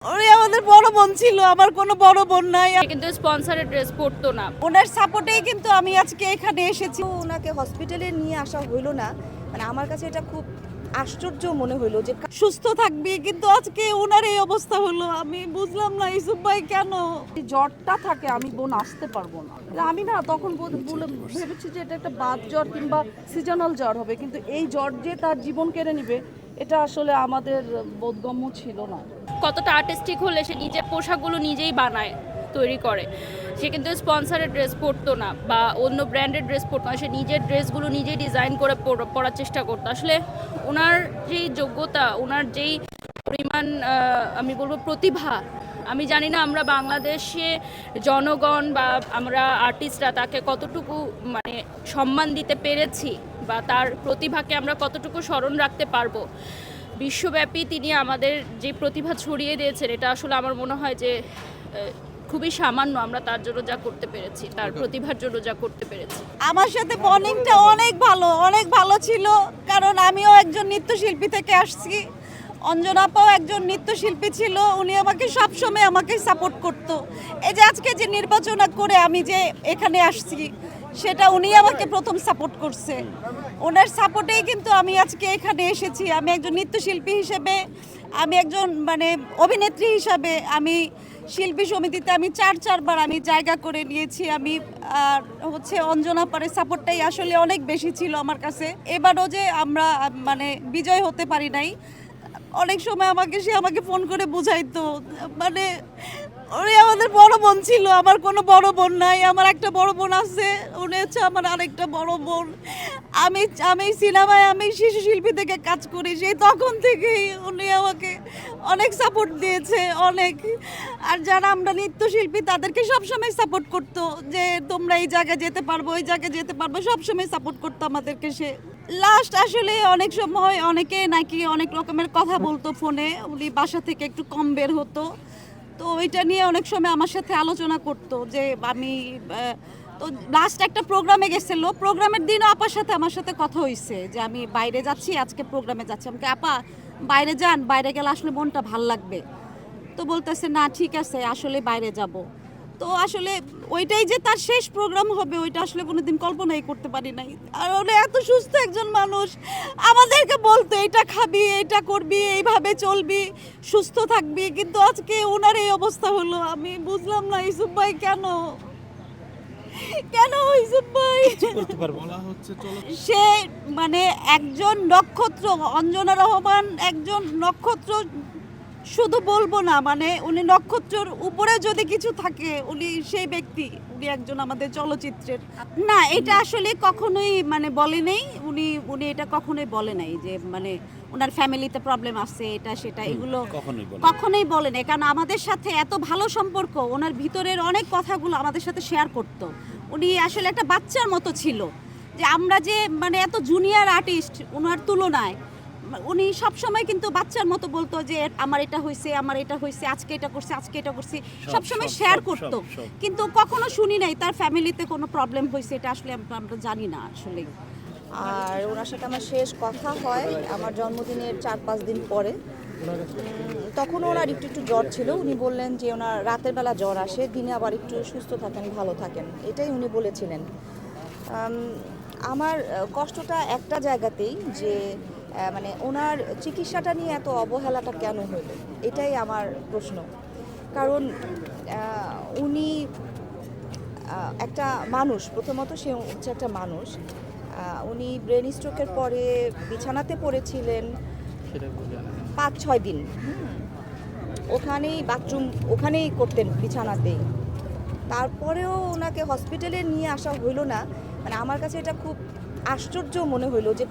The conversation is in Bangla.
ওরে আমাদের বড় বোন ছিল, আমার কোনো বড় বোন নাই। কিন্তু স্পন্সরের ড্রেস পরতো না। ওনার সাপোর্টেই কিন্তু আমি আজকে এখানে এসেছি। ওনাকে হসপিটালে নিয়ে আসা হইলো না, মানে আমার কাছে এটা খুব আশ্চর্য মনে হলো যে সুস্থ থাকবি, কিন্তু আজকে ওনার এই অবস্থা হলো। আমি বুঝলাম না ইউসুফ ভাই কেন। জ্বরটা থাকে, আমি বোন আসতে পারবো না। আমি না তখন ভেবেছি যে এটা একটা বাত জ্বর কিংবা সিজনাল জ্বর হবে, কিন্তু এই জ্বর যে তার জীবন কেড়ে নিবে এটা আসলে আমাদের বোধগম্য ছিল না। কতটা আর্টিস্টিক হলে সে নিজের পোশাকগুলো নিজেই বানায়, তৈরি করে। সে কিন্তু স্পন্সরের ড্রেস পরতো না বা অন্য ব্র্যান্ডের ড্রেস পরতো না। সে নিজের ড্রেসগুলো নিজেই ডিজাইন করে পরার চেষ্টা করতো। আসলে ওনার যেই যোগ্যতা, ওনার যেই পরিমাণ আমি বলবো প্রতিভা, আমি জানি না আমরা বাংলাদেশে জনগণ বা আমরা আর্টিস্টরা তাকে কতটুকু মানে সম্মান দিতে পেরেছি বা তার প্রতিভাকে আমরা কতটুকু স্মরণ রাখতে পারবো। বিশ্বব্যাপী তিনি আমাদের যে প্রতিভা ছড়িয়ে দিয়েছেন, এটা আসলে আমার মনে হয় যে খুবই সামান্য আমরা তার জন্য যা করতে পেরেছি, তার প্রতিভার জন্য যা করতে পেরেছি। আমার সাথে বন্ডিংটা অনেক ভালো ছিল, কারণ আমিও একজন নৃত্যশিল্পী থেকে আসছি। অঞ্জনা আপাও একজন নৃত্যশিল্পী ছিল, উনি আমাকে সবসময় আমাকে সাপোর্ট করতো। এই যে আজকে যে নির্বাচন করে আমি যে এখানে আসছি, সেটা উনি আমাকে প্রথম সাপোর্ট করছে। ওনার সাপোর্টেই কিন্তু আমি আজকে এখানে এসেছি। আমি একজন নৃত্যশিল্পী হিসেবে, আমি একজন মানে অভিনেত্রী হিসাবে, আমি শিল্পী সমিতিতে আমি চারবার আমি জায়গা করে নিয়েছি। আমি হচ্ছে অঞ্জনা পারের সাপোর্টটাই আসলে অনেক বেশি ছিল আমার কাছে। এবারও যে আমরা মানে বিজয় হতে পারি নাই, অনেক সময় সে আমাকে ফোন করে বুঝাইতো, মানে ওরে আমাদের বড় বোন ছিল, আমার কোনো বড় বোন নাই। আমার একটা বড় বোন আছে, উনি হচ্ছে আমার আরেকটা বড় বোন। আমি সিনেমায় আমি শিশু শিল্পী থেকে কাজ করি, সেই তখন থেকেই উনি আমাকে অনেক সাপোর্ট দিয়েছে, অনেক। আর যারা আমরা নৃত্যশিল্পী তাদেরকে সবসময় সাপোর্ট করতো, যে তোমরা এই জায়গায় যেতে পারবো, ওই জায়গায় যেতে পারবো, সবসময় সাপোর্ট করতো আমাদেরকে সে। লাস্ট আসলে অনেক সময় অনেকে নাকি অনেক রকমের কথা বলতো ফোনে, উনি বাসা থেকে একটু কম বের হতো। তো ওইটা নিয়ে অনেক সময় আমার সাথে আলোচনা করতো যে আমি তো লাস্ট একটা প্রোগ্রামে গেছিল, প্রোগ্রামের দিনও আপার সাথে আমার সাথে কথা হয়েছে যে আমি বাইরে যাচ্ছি, আজকে প্রোগ্রামে যাচ্ছি। আমাকে আপা বাইরে যান, বাইরে গেলে আসলে মনটা ভাল লাগবে। তো বলতেছে না ঠিক আছে, আসলে বাইরে যাব। তো আসলে ওইটাই যে তার শেষ প্রোগ্রাম হবে, ওইটা আসলে কোনোদিন কল্পনাই করতে পারি নাই। আর উনি এত সুস্থ একজন মানুষ, আমাদেরকে বলতো এটা খাবি, এটা করবি, এইভাবে চলবি, সুস্থ থাকবি, কিন্তু আজকে ওনার এই অবস্থা হলো। আমি বুঝলাম না ইউসুফ ভাই কেন ইউসুফ ভাই। সে মানে একজন নক্ষত্র, অঞ্জনা রহমান একজন নক্ষত্র, শুধু বলবো না, মানে উনি নক্ষত্রের উপরে যদি কিছু থাকে, উনি সেই ব্যক্তি। উনি একজন আমাদের চলচ্চিত্রের না, এটা আসলে কখনোই মানে বলে নেই, উনি এটা কখনোই বলে নাই যে মানে ওনার ফ্যামিলিতে প্রবলেম আছে, এটা সেটা, এগুলো কখনোই বলে নাই। কারণ আমাদের সাথে এত ভালো সম্পর্ক, ওনার ভিতরের অনেক কথাগুলো আমাদের সাথে শেয়ার করতো। উনি আসলে একটা বাচ্চার মতো ছিল, যে আমরা যে মানে এত জুনিয়র আর্টিস্ট ওনার তুলনায়, উনি সবসময় কিন্তু বাচ্চার মতো বলতো যে আমার এটা হয়েছে, আমার এটা হয়েছে, আজকে এটা করছে, আজকে এটা করছি, সবসময় শেয়ার করতো। কিন্তু কখনো শুনি নাই তার ফ্যামিলিতে কোনো প্রবলেম হয়েছে, এটা আসলে আমরা জানি না আসলে। আর ওনার সাথে আমার শেষ কথা হয় আমার জন্মদিনের 4-5 দিন পরে। তখন ওনার একটু জ্বর ছিল। উনি বললেন যে ওনার রাতের বেলা জ্বর আসে, দিনে আবার একটু সুস্থ থাকেন, ভালো থাকেন, এটাই উনি বলেছিলেন। আমার কষ্টটা একটা জায়গাতেই, যে মানে ওনার চিকিৎসাটা নিয়ে এত অবহেলাটা কেন হলো, এটাই আমার প্রশ্ন। কারণ উনি একটা মানুষ, প্রথমত সে হচ্ছে একটা মানুষ। উনি ব্রেন স্ট্রোকের পরে বিছানাতে পড়েছিলেন 5-6 দিন। ওখানেই বাথরুম ওখানেই করতেন, বিছানাতেই। তারপরেও ওনাকে হসপিটালে নিয়ে আসা হইলো না, মানে আমার কাছে এটা খুব আশ্চর্য মনে হইলো যে